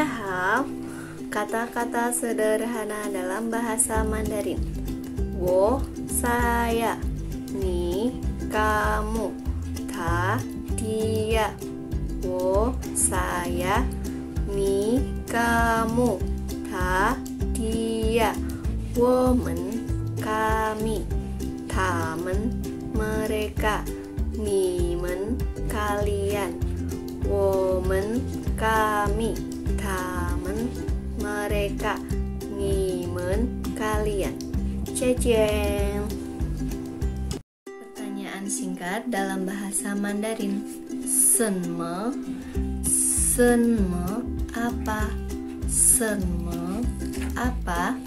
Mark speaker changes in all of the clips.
Speaker 1: Hao, kata-kata sederhana dalam bahasa Mandarin. Wo, saya. Ni, kamu. Ta, dia. Wo, saya. Ni, kamu. Ta, dia. Women, kami. Tamen, mereka. Nimen, kalian. Women, kami. Tamen, mereka. Nimen, kalian. Ceceng. Pertanyaan singkat dalam bahasa Mandarin. Senme, senme, apa? Senme, apa?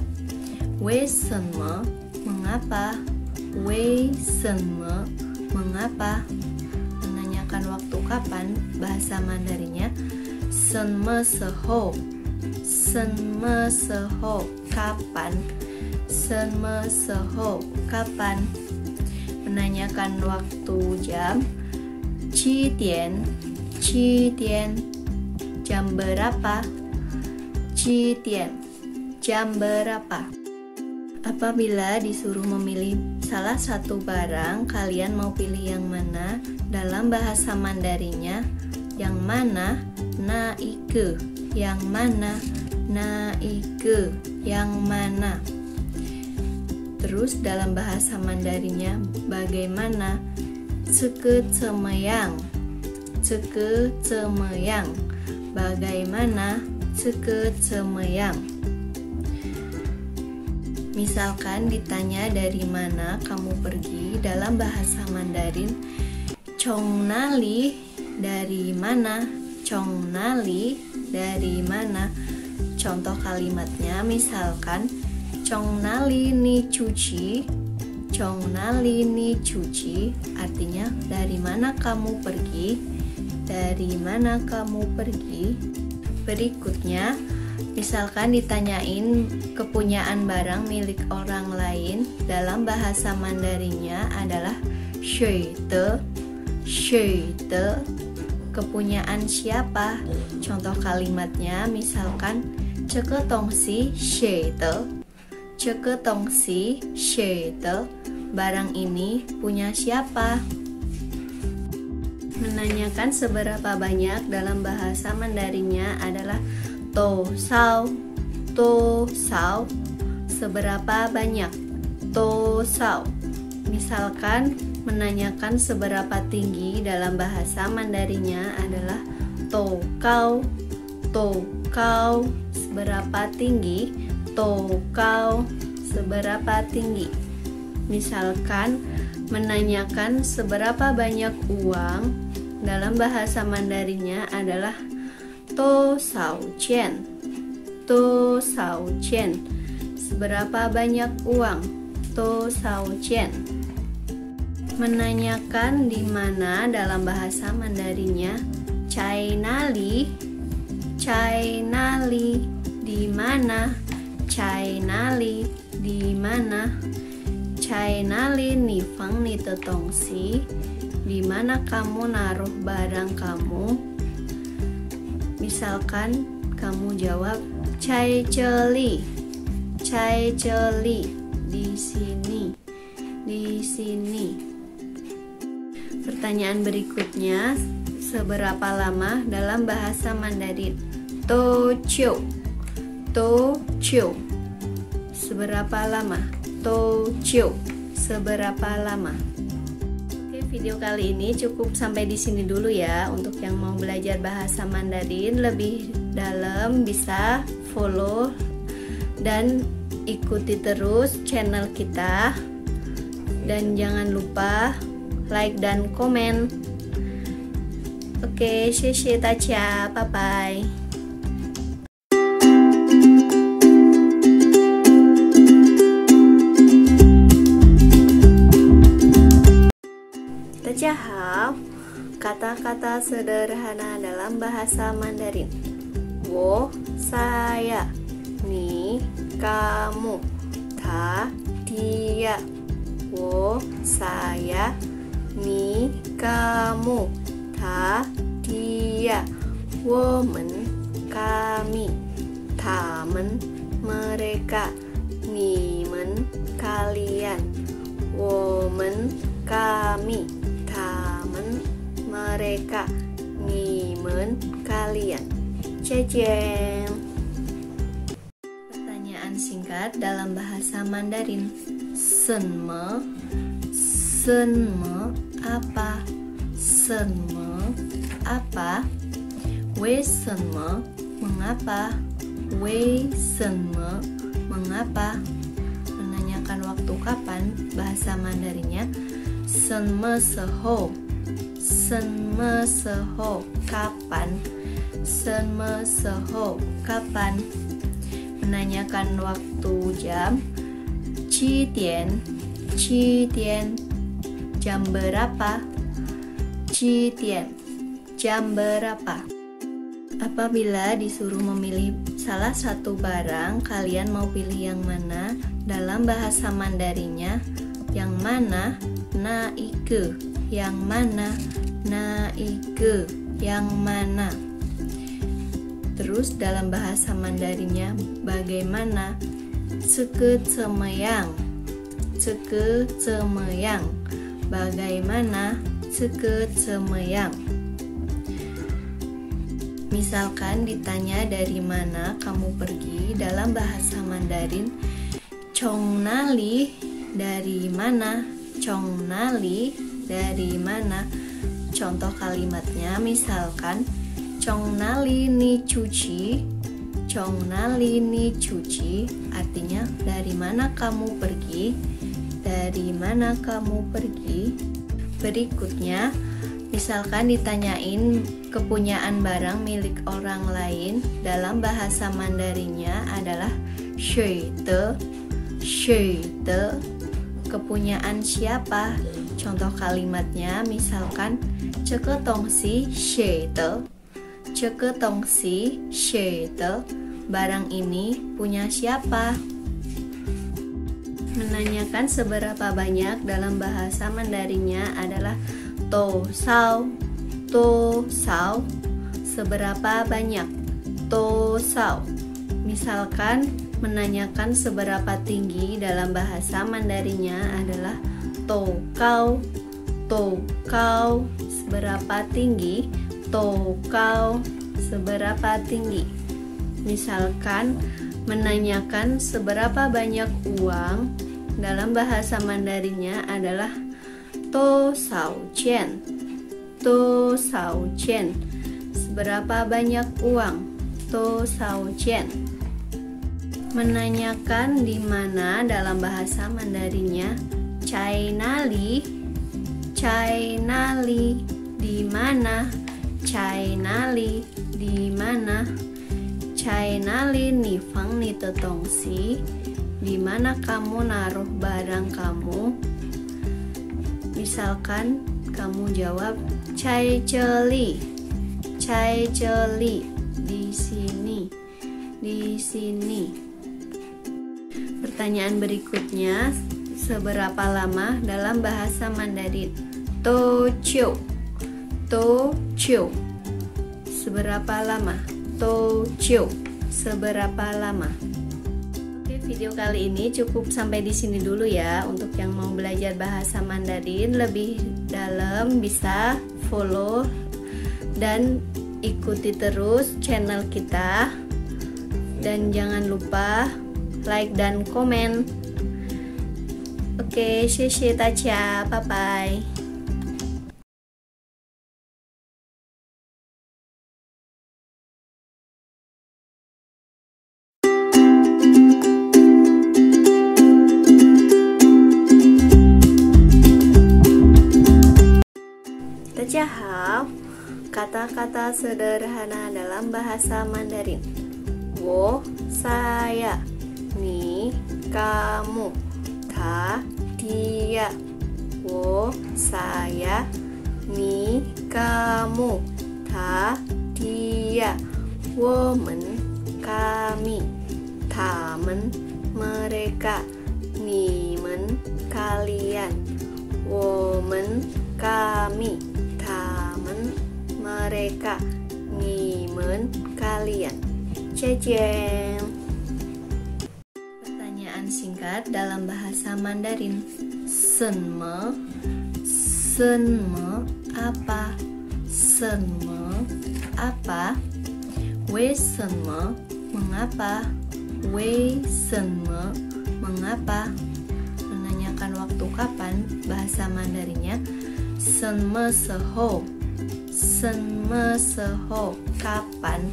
Speaker 1: Wei senme, mengapa? Wei senme, mengapa? Menanyakan waktu kapan, bahasa Mandarinnya senme sehou. Senme sehou, kapan? Senme sehou, kapan? Menanyakan waktu jam, qi dian, jam berapa? Qi dian, jam berapa? Apabila disuruh memilih salah satu barang, kalian mau pilih yang mana? Dalam bahasa Mandarinnya, yang mana? Naike. Yang mana? Naike. Yang mana? Terus dalam bahasa Mandarinnya, bagaimana? Ceke cemeyang. Ceke cemeyang. Bagaimana? Ceke cemeyang. Misalkan ditanya dari mana kamu pergi, dalam bahasa Mandarin, Chong nali, dari mana? Chong nali, dari mana? Contoh kalimatnya misalkan, Chong nali ni cuci. Chong nali ni cuci, artinya dari mana kamu pergi? Dari mana kamu pergi? Berikutnya, misalkan ditanyain kepunyaan barang milik orang lain, dalam bahasa Mandarinnya adalah shui de. Shui de, kepunyaan siapa? Contoh kalimatnya misalkan, ceke tongsi shui de. Ceke tongsi shui de, barang ini punya siapa? Menanyakan seberapa banyak dalam bahasa Mandarinnya adalah to sao. To sao, seberapa banyak? To sao. Misalkan menanyakan seberapa tinggi, dalam bahasa Mandarinnya adalah to cao. To cao, seberapa tinggi? To cao, seberapa tinggi? Misalkan menanyakan seberapa banyak uang, dalam bahasa Mandarinnya adalah to sao qian. To sao qian, seberapa banyak uang? To sao qian. Menanyakan di mana, dalam bahasa Mandarinnya cai nali. Cai nali, di mana? Cai nali, di mana? Cai nali ni feng ni de dongxi, di mana kamu naruh barang kamu? Misalkan kamu jawab cai celi. Cai celi, di sini. Di sini. Pertanyaan berikutnya, seberapa lama, dalam bahasa Mandarin? To qiu. To qiu, seberapa lama? To qiu, seberapa lama? Oke, video kali ini cukup sampai di sini dulu ya. Untuk yang mau belajar bahasa Mandarin lebih dalam, bisa follow dan ikuti terus channel kita. Dan jangan lupa like dan komen. Oke, 谢谢大家，拜拜。大家好，kata-kata sederhana dalam bahasa Mandarin. Wo, saya. Ni, kamu. Ta, dia. Wo, saya. Ni, kamu. Ta, dia. Women, kami, tamen, mereka, nimen, kalian, women, kami, tamen, mereka, nimen, kalian. Cejem. Pertanyaan singkat dalam bahasa Mandarin. Senme, senme apa? Senme apa? Wei senme mengapa? Wei senme mengapa? Menanyakan waktu kapan, bahasa Mandarinnya senme seho. Senme seho kapan? Senme seho kapan? Menanyakan waktu jam, qi dian, jam berapa? Qi dian, jam berapa? Apabila disuruh memilih salah satu barang, kalian mau pilih yang mana? Dalam bahasa Mandarinnya, yang mana? Na ike. Yang mana? Na ike. Yang mana? Terus dalam bahasa Mandarinnya, bagaimana? Ceke cemeyang. Ceke cemeyang. Bagaimana? Ceke cemeyang. Misalkan ditanya dari mana kamu pergi, dalam bahasa Mandarin, Chong nali, dari mana? Chong nali, dari mana? Contoh kalimatnya misalkan, Chong nali ni cuci. Chong nali ni cuci artinya dari mana kamu pergi? Dari mana kamu pergi? Berikutnya, misalkan ditanyain kepunyaan barang milik orang lain, dalam bahasa Mandarinnya adalah shui de. Shui de, kepunyaan siapa? Contoh kalimatnya misalkan, ceke tongsi shui de. Ceke tongsi shui de, barang ini punya siapa? Menanyakan seberapa banyak dalam bahasa Mandarinnya adalah to sao. To sao, seberapa banyak? To sao. Misalkan menanyakan seberapa tinggi, dalam bahasa Mandarinnya adalah to cao. To cao, seberapa tinggi? To cao, seberapa tinggi? Misalkan menanyakan seberapa banyak uang, dalam bahasa Mandarinnya adalah to sao qian. To sao qian, seberapa banyak uang? To sao qian. Menanyakan di mana, dalam bahasa Mandarinnya cai nali. Cai nali, di mana? Cai nali, di mana? Cai nali ni fang ni te tongsi, di mana kamu naruh barang kamu? Misalkan kamu jawab cai celi. Cai celi, di sini. Di sini. Pertanyaan berikutnya, seberapa lama dalam bahasa Mandarin? To chiu. To chiu, seberapa lama? To chiu, seberapa lama? Oke, video kali ini cukup sampai di sini dulu ya. Untuk yang mau belajar bahasa Mandarin lebih dalam, bisa follow dan ikuti terus channel kita. Dan jangan lupa like dan komen. Oke, 谢谢大家，拜拜。大家好，kata-kata sederhana dalam bahasa Mandarin. Wo, saya. Ni, kamu. Ta, dia. Wo, saya. Ni, kamu. Ta, dia. Women, kami. Tamen, mereka. Nimen, kalian. Women, kami. Tamen, mereka. Nimen, kalian. Cejen. Pertanyaan singkat dalam bahasa Mandarin. Senme, senme apa? Senme apa? Wei senme mengapa? Wei senme mengapa? Menanyakan waktu kapan, bahasa Mandarinnya senme sehou. Senme sehou kapan?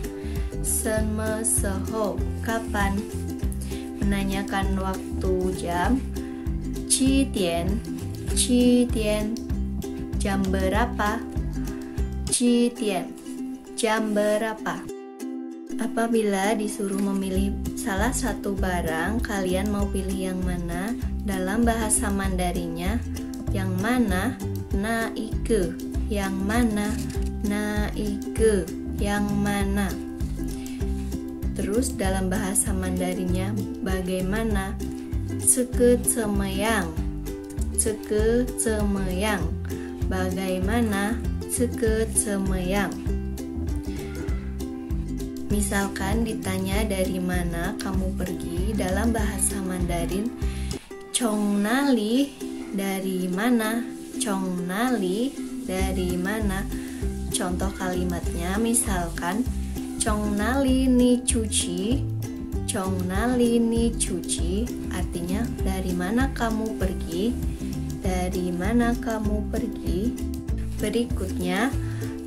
Speaker 1: Senme sehou kapan? Menanyakan waktu jam, qi dian, jam berapa? Qi dian, jam berapa? Apabila disuruh memilih salah satu barang, kalian mau pilih yang mana? Dalam bahasa Mandarinnya, yang mana? Na ike. Yang mana? Na ike. Yang mana? Terus dalam bahasa Mandarinnya, bagaimana? Ceke cemeyang. Ceke cemeyang. Bagaimana? Ceke cemeyang. Misalkan ditanya dari mana kamu pergi, dalam bahasa Mandarin, Chong nali, dari mana? Chong nali, dari mana? Contoh kalimatnya misalkan, Chong nali ni cuci. Chong nali ni cuci artinya dari mana kamu pergi? Dari mana kamu pergi? Berikutnya,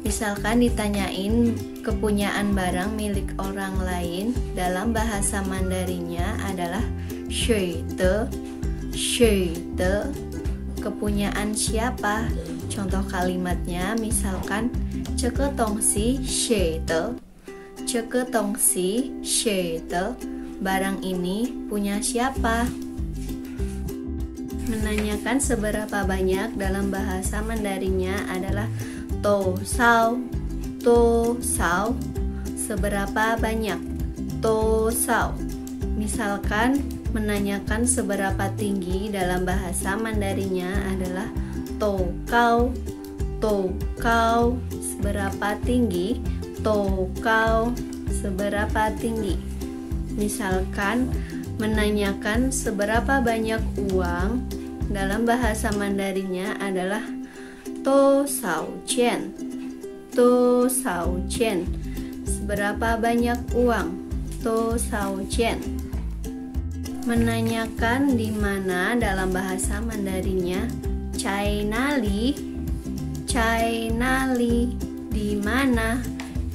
Speaker 1: misalkan ditanyain kepunyaan barang milik orang lain, dalam bahasa Mandarinnya adalah shui de. Shui de, kepunyaan siapa? Contoh kalimatnya misalkan, ceke tongsi shui de. Ceke tongsi shui de, barang ini punya siapa? Menanyakan seberapa banyak dalam bahasa Mandarinnya adalah to sao. To sao, seberapa banyak? To sao. Misalkan menanyakan seberapa tinggi, dalam bahasa Mandarinnya adalah to cao. To cao, seberapa tinggi? To cao, seberapa tinggi? Misalkan menanyakan seberapa banyak uang, dalam bahasa Mandarinnya adalah to sao qian. To sao qian, seberapa banyak uang? To sao qian. Menanyakan di mana, dalam bahasa Mandarinnya cai nali. Cai nali, di mana?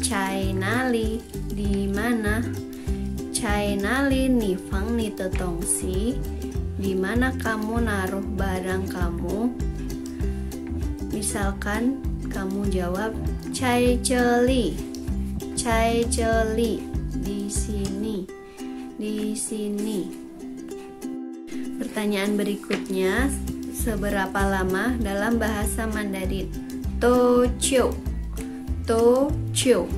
Speaker 1: Cai nali, di mana? Cai nali ni fang ni de dongxi, di mana kamu naruh barang kamu? Misalkan kamu jawab cai celi. Cai celi, di sini. Di sini. Pertanyaan berikutnya, seberapa lama dalam bahasa Mandarin? To qiu. To qiu,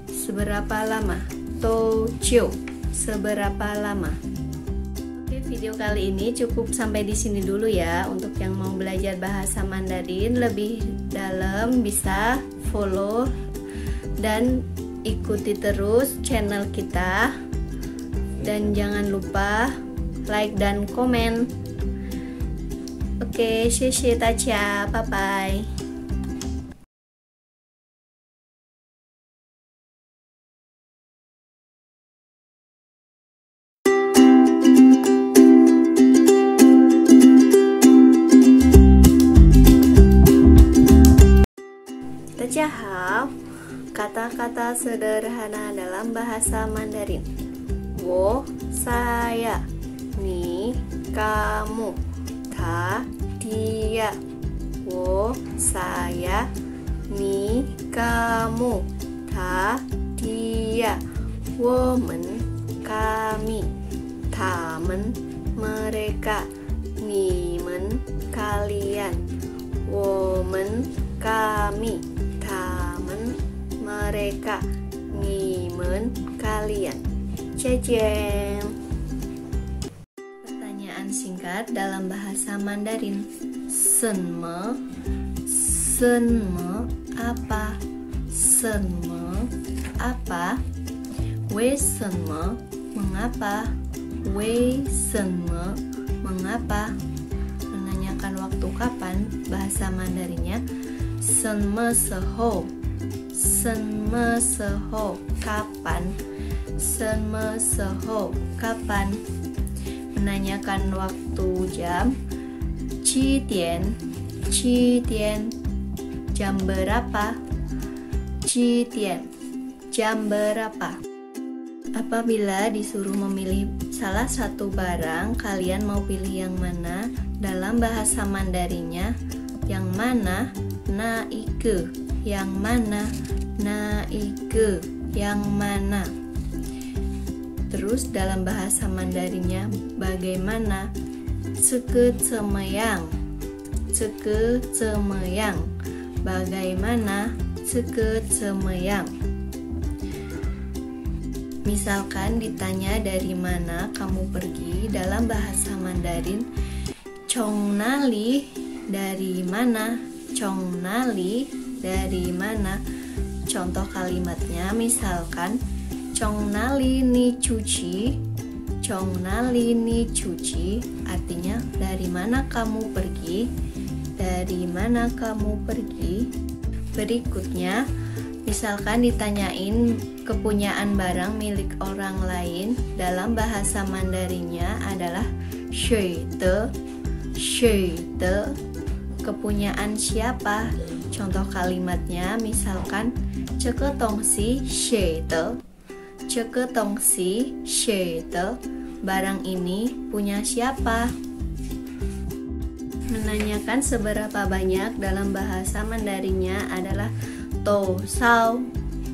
Speaker 1: seberapa lama? To qiu, seberapa lama? Oke, video kali ini cukup sampai di sini dulu ya. Untuk yang mau belajar bahasa Mandarin lebih dalam, bisa follow dan ikuti terus channel kita. Dan jangan lupa like dan komen. Oke, 谢谢大家，拜拜。大家好，kata-kata sederhana dalam bahasa Mandarin. Wo, saya. Ni, kamu. Ta, dia. Wo, saya. Ni, kamu. Ta, dia. Women, kami. Tamen, mereka. Nimen, kalian. Women, kami. Tamen, mereka. Nimen, kalian. Cejen. Pertanyaan singkat dalam bahasa Mandarin. Senme, senme apa? Senme apa? 为什么 mengapa, 为什么 mengapa. Menanyakan waktu kapan, bahasa Mandarinnya 什么时候, 什么时候 kapan, 什么时候 kapan. Menanyakan waktu jam 7点, 7点 jam berapa, 7点 jam berapa. Apabila disuruh memilih salah satu barang, kalian mau pilih yang mana? Dalam bahasa Mandarinnya, yang mana? Na ike. Yang mana? Na ike. Yang mana? Terus dalam bahasa Mandarinnya, bagaimana? Ceke cemeyang. Ceke cemeyang. Bagaimana? Ceke cemeyang. Misalkan ditanya dari mana kamu pergi, dalam bahasa Mandarin, Chong nali, dari mana? Chong nali, dari mana? Contoh kalimatnya misalkan, Chong nali ni cuci, Chong nali ni cuci, artinya dari mana kamu pergi? Dari mana kamu pergi? Berikutnya, misalkan ditanyain kepunyaan barang milik orang lain, dalam bahasa Mandarinnya adalah shui de, shui de. Kepunyaan siapa? Contoh kalimatnya misalkan, ce ge dongxi shui de, ce ge dongxi shui de. Barang ini punya siapa? Menanyakan seberapa banyak dalam bahasa Mandarinnya adalah to sao,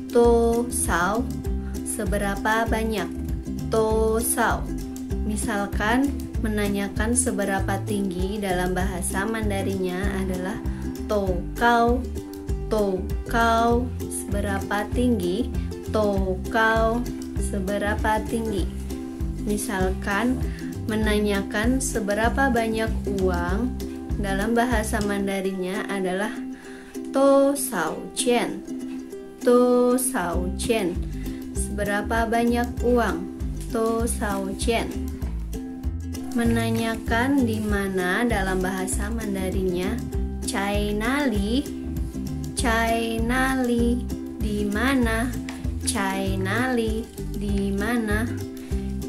Speaker 1: to sao. Seberapa banyak? To sao. Misalkan menanyakan seberapa tinggi dalam bahasa Mandarinnya adalah to cao, to cao. Seberapa tinggi? To cao. Seberapa tinggi? Misalkan menanyakan seberapa banyak uang, dalam bahasa Mandarinnya adalah to sao qian, to sao qian. Seberapa banyak uang? To sao qian. Menanyakan di mana, dalam bahasa Mandarinnya cai nali, cai nali. Di mana? Cai nali, di mana?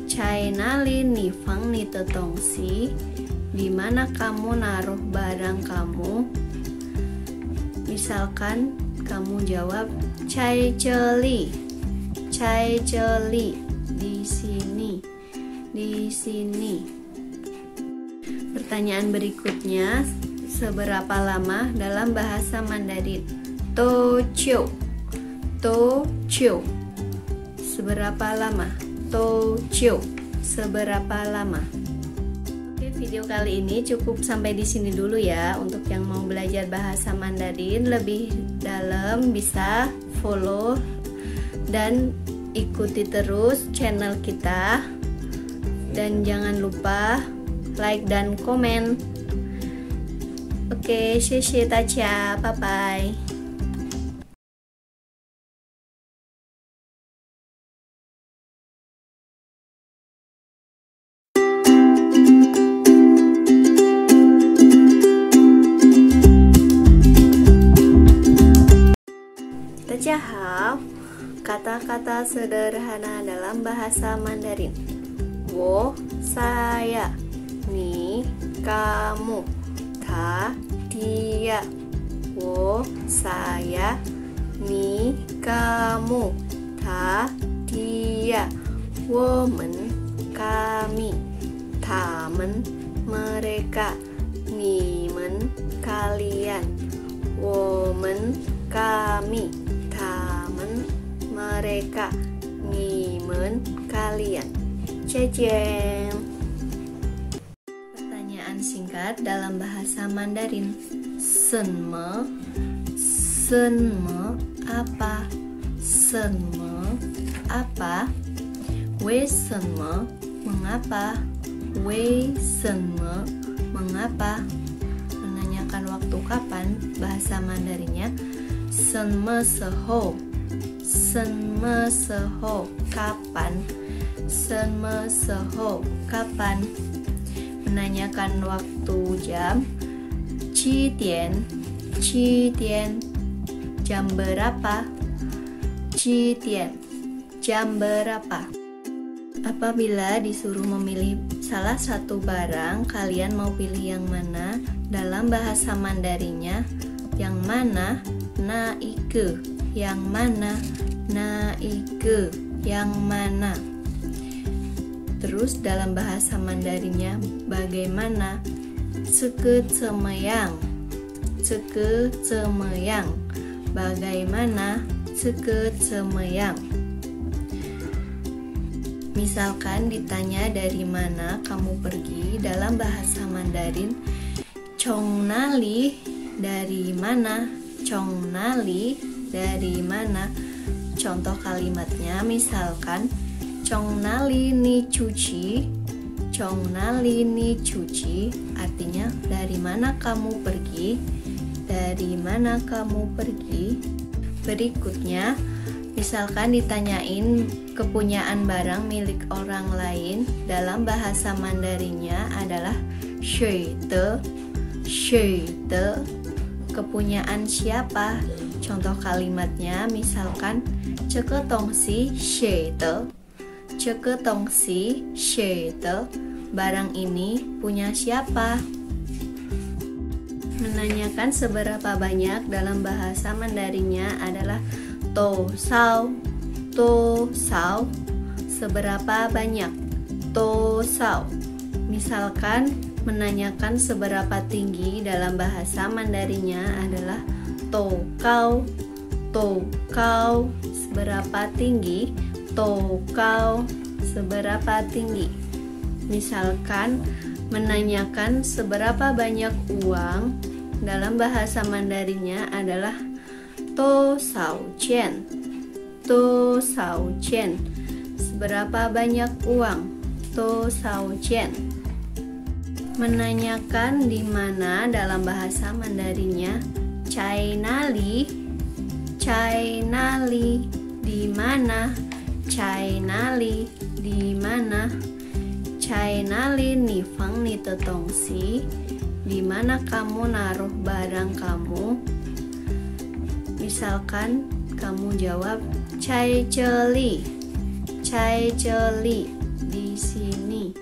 Speaker 1: Cai nali ni fang ni de dongxi. Di mana kamu naruh barang kamu? Misalkan kamu jawab cai jeli, cai jeli. Di sini, di sini. Pertanyaan berikutnya, seberapa lama dalam bahasa Mandarin? To qiu, to qiu. Seberapa lama? To qiu. Seberapa lama? Oke, video kali ini cukup sampai di sini dulu ya. Untuk yang mau belajar bahasa Mandarin lebih dalam, bisa follow dan ikuti terus channel kita. Dan jangan lupa like dan komen. Oke, 谢谢大家，拜拜。大家好，kata-kata sederhana dalam bahasa Mandarin. Wo, saya, ni, kamu, ta, dia. Wo, saya, ni, kamu, ta, dia. Women, kami, tamen, mereka, nimen, kalian. Women, kami, tamen, mereka, nimen, kalian. Cejen. Pertanyaan singkat dalam bahasa Mandarin. Senme, senme apa? Senme apa? Wei senme mengapa? Wei senme mengapa? Menanyakan waktu kapan, bahasa Mandarinnya senme sehou, Senme seho, kapan? Senme seho, kapan? Menanyakan waktu jam. Qi dian, jam berapa? Qi dian, jam berapa? Apabila disuruh memilih salah satu barang, kalian mau pilih yang mana? Dalam bahasa Mandarinnya, yang mana? Na ike. Yang mana? Na ike. Yang mana? Terus dalam bahasa Mandarinnya bagaimana? Ceke cemeyang. Ceke cemeyang. Bagaimana? Ceke cemeyang. Misalkan ditanya dari mana kamu pergi, dalam bahasa Mandarin, Chong nali, dari mana? Chong nali, dari mana? Contoh kalimatnya misalkan, Chong nali ni cuci. Chong nali ni cuci, artinya dari mana kamu pergi? Dari mana kamu pergi? Berikutnya, misalkan ditanyain kepunyaan barang milik orang lain, dalam bahasa Mandarinnya adalah shui de. Kepunyaan siapa? Contoh kalimatnya misalkan, ceke tongsi shui de. Ceke tongsi shui de. Barang ini punya siapa? Menanyakan seberapa banyak dalam bahasa Mandarinnya adalah to sao. Seberapa banyak? To sao. Misalkan menanyakan seberapa tinggi dalam bahasa Mandarinnya adalah to cao. Seberapa tinggi? To cao. Seberapa tinggi? Misalkan menanyakan seberapa banyak uang, dalam bahasa Mandarinnya adalah to sao qian. Seberapa banyak uang? To sao qian. Menanyakan di mana, dalam bahasa Mandarinnya cai nali. Di mana? Cai nali, di mana? Cai nali ni fang ni te tongsi. Di mana kamu naruh barang kamu? Misalkan kamu jawab cai celi, di sini.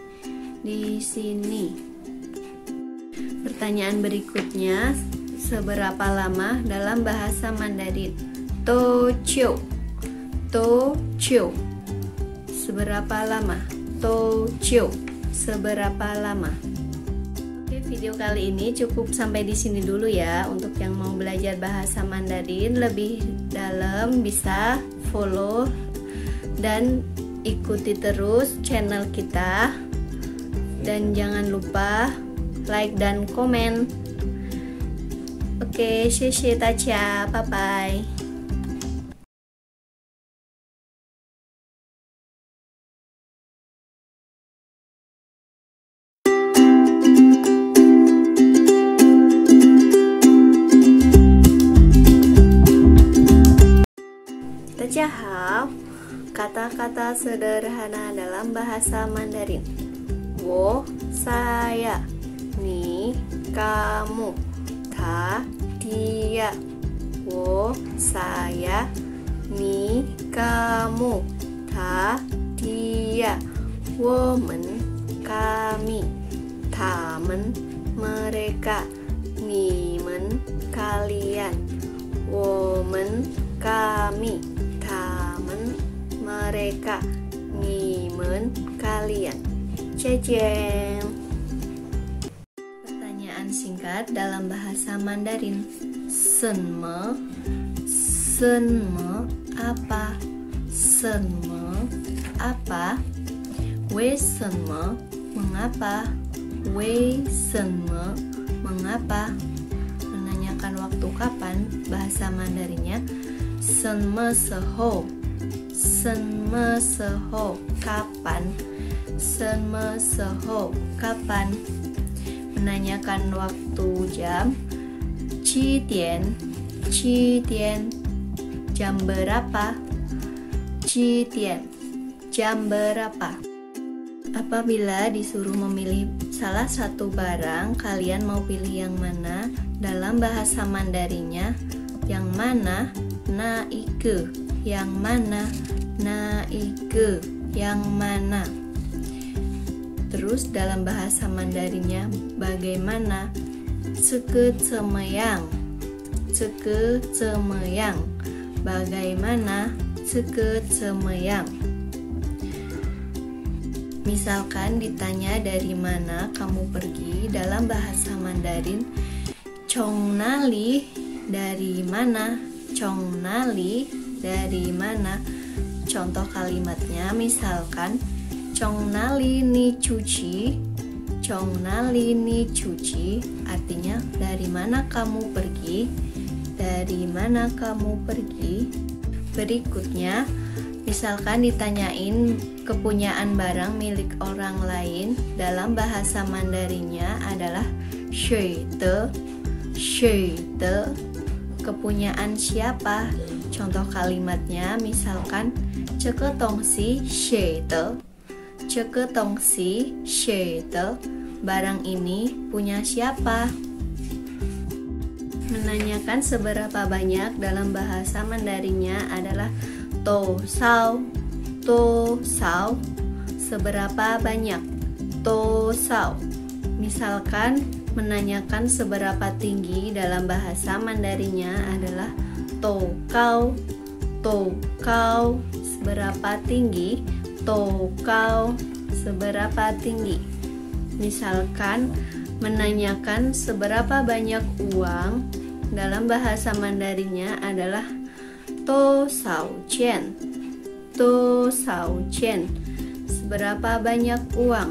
Speaker 1: Pertanyaan berikutnya, seberapa lama dalam bahasa Mandarin? To chiu. Seberapa lama? To chiu. Seberapa lama? Video kali ini cukup sampai di sini dulu ya. Untuk yang mau belajar bahasa Mandarin lebih dalam, bisa follow dan ikuti terus channel kita. Dan jangan lupa like dan komen. Oke, 谢谢大家，拜拜。大家好，kata-kata sederhana dalam bahasa Mandarin. Wo, saya. Ni, kamu. Ta, dia. Wo, saya. Ni, kamu. Ta, dia. Women, kami. Tamen, mereka. Nimen, kalian. Women, kami. Tamen, mereka. Nimen, kalian. Cejen. Pertanyaan singkat dalam bahasa Mandarin. Senme apa? Senme apa? Wei senme mengapa? Wei senme mengapa? Menanyakan waktu kapan, bahasa Mandarinnya senme seho. Kapan? Senme seho, kapan? Menanyakan waktu jam. Qi dian, jam berapa? 几点 jam berapa? Apabila disuruh memilih salah satu barang, kalian mau pilih yang mana? Dalam bahasa Mandarinnya, yang mana? Na ike. Yang mana? Na ike. Yang mana? Terus dalam bahasa Mandarinnya bagaimana? Ceke cemeyang. Ceke cemeyang. Bagaimana? Ceke cemeyang. Misalkan ditanya dari mana kamu pergi, dalam bahasa Mandarin, Chong nali, dari mana? Chong nali, dari mana? Contoh kalimatnya misalkan, Chong nali ni cuci. Chong nali ni cuci artinya dari mana kamu pergi? Dari mana kamu pergi? Berikutnya, misalkan ditanyain kepunyaan barang milik orang lain, dalam bahasa Mandarinnya adalah shui de. Shui de, kepunyaan siapa? Contoh kalimatnya misalkan, 这个东西谁的? 这个东西谁的? Barang ini punya siapa? Menanyakan seberapa banyak dalam bahasa Mandarinnya adalah to sao. To sao, seberapa banyak? To sao. Misalkan menanyakan seberapa tinggi dalam bahasa Mandarinnya adalah to cao. To cao, seberapa tinggi? To cao, seberapa tinggi? Misalkan menanyakan seberapa banyak uang, dalam bahasa Mandarinnya adalah to sao qian. To sao qian, seberapa banyak uang?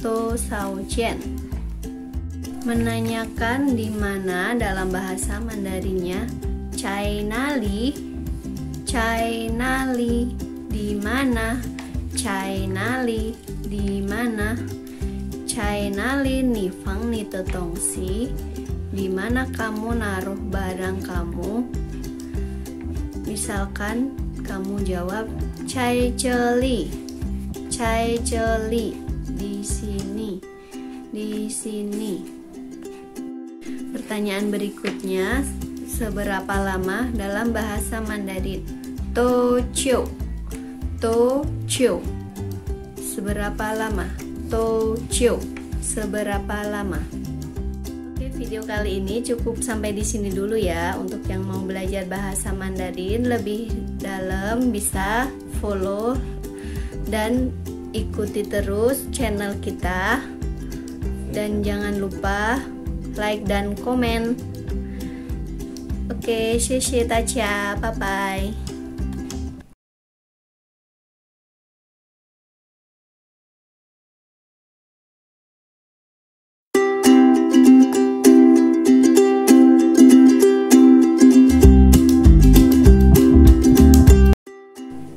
Speaker 1: To sao qian. Menanyakan di mana dalam bahasa Mandarinnya, cai nali. Cai nali, di mana? Cai nali, di mana? Cai nali ni fang ni de dongxi. Di mana kamu naruh barang kamu? Misalkan kamu jawab cai jeli. Cai jeli, di sini. Di sini. Pertanyaan berikutnya, seberapa lama dalam bahasa Mandarin? Toqiu. Toqiu, seberapa lama? Toqiu, seberapa lama? Oke, video kali ini cukup sampai di sini dulu ya. Untuk yang mau belajar bahasa Mandarin lebih dalam bisa follow dan ikuti terus channel kita. Dan jangan lupa like dan komen. Oke, 谢谢大家，拜拜。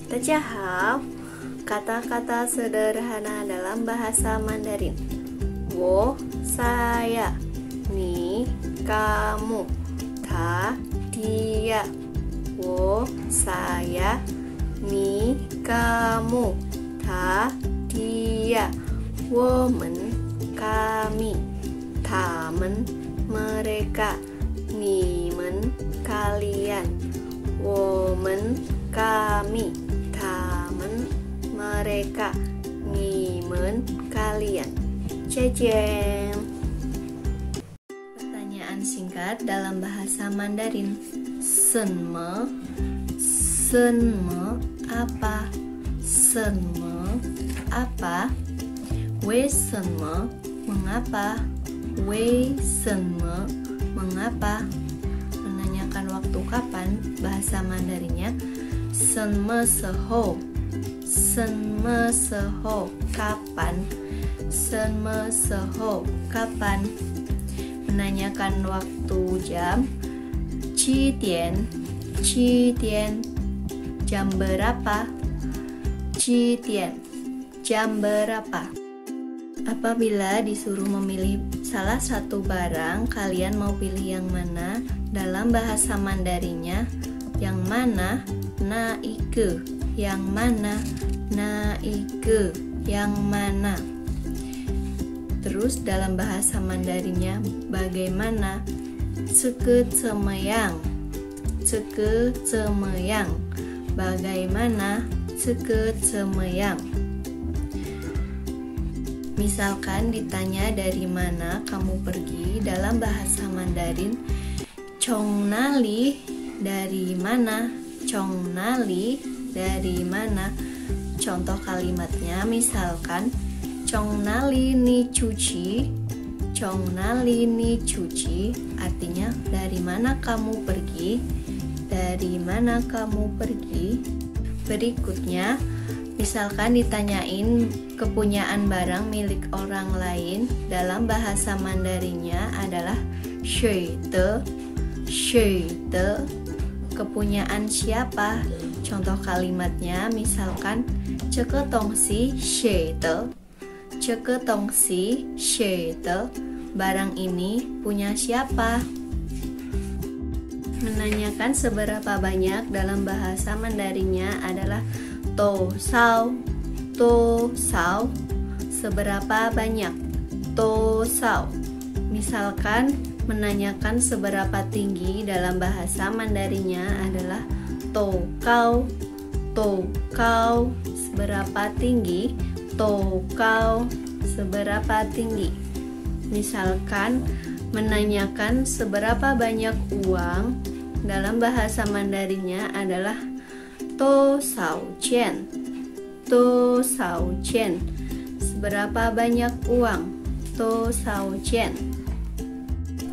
Speaker 1: 大家好，kata-kata sederhana dalam bahasa Mandarin. Wo, saya. Ni, kamu. Ta, dia. Wo, saya. Ni, kamu. Ta, dia. Women, kami. Tamen, mereka. Nimen, kalian. Women, kami. Tamen, mereka. Nimen, kalian. Cejem. Pertanyaan singkat dalam bahasa Mandarin. Senme. Senme apa? Senme apa? Wei senme mengapa? Wei senme mengapa? Menanyakan waktu kapan, bahasa Mandarinnya senme seho. Senme seho, kapan? Senme seho, kapan? Menanyakan waktu jam, 7 点 7 点 jam berapa? 7 点 jam berapa? Apabila disuruh memilih salah satu barang, kalian mau pilih yang mana? Dalam bahasa Mandarinnya, Yang mana? Naike. Yang mana? Naike. Yang mana? Terus dalam bahasa Mandarinnya bagaimana? Ceke cemeyang. Ceke cemeyang. Bagaimana? Ceke cemeyang. Misalkan ditanya dari mana kamu pergi, dalam bahasa Mandarin Chong nali, dari mana? Chong nali, dari mana? Contoh kalimatnya misalkan Chong nali ni cuci. Chong nali ni cuci artinya dari mana kamu pergi? Dari mana kamu pergi? Berikutnya, misalkan ditanyain kepunyaan barang milik orang lain, dalam bahasa Mandarinnya adalah shui de. Shui de, kepunyaan siapa? Contoh kalimatnya misalkan ceke tongsi shui de. Ceke tongsi shui de, barang ini punya siapa? Menanyakan seberapa banyak dalam bahasa Mandarinnya adalah to sao. To sao, seberapa banyak? To sao. Misalkan menanyakan seberapa tinggi dalam bahasa Mandarinnya adalah to cao. To cao, seberapa tinggi? To cao, seberapa tinggi? Misalkan menanyakan seberapa banyak uang, dalam bahasa Mandarinnya adalah to sao qian. To sao qian, seberapa banyak uang? To sao qian.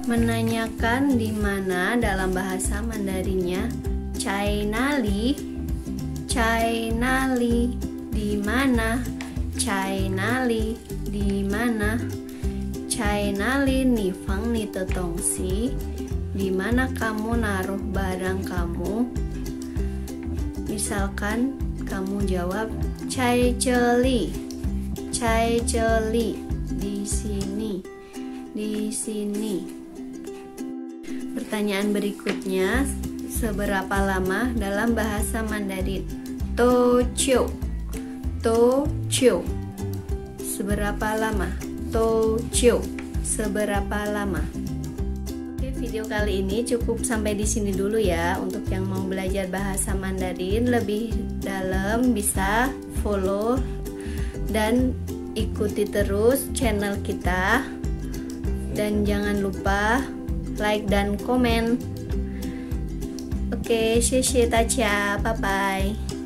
Speaker 1: Menanyakan di mana, dalam bahasa Mandarinnya cai nali. Cai nali, di mana? Cai nali, di mana? Cai nali ni fang ni te tongsi, di mana kamu naruh barang kamu? Misalkan kamu jawab cai celi. Cai celi, di sini. Di sini. Pertanyaan berikutnya, seberapa lama dalam bahasa Mandarin? To chiu. To chiu, seberapa lama? To chiu, seberapa lama? Oke, video kali ini cukup sampai di sini dulu ya. Untuk yang mau belajar bahasa Mandarin lebih dalam bisa follow dan ikuti terus channel kita. Dan jangan lupa like dan komen. Oke, 谢谢大家，拜拜。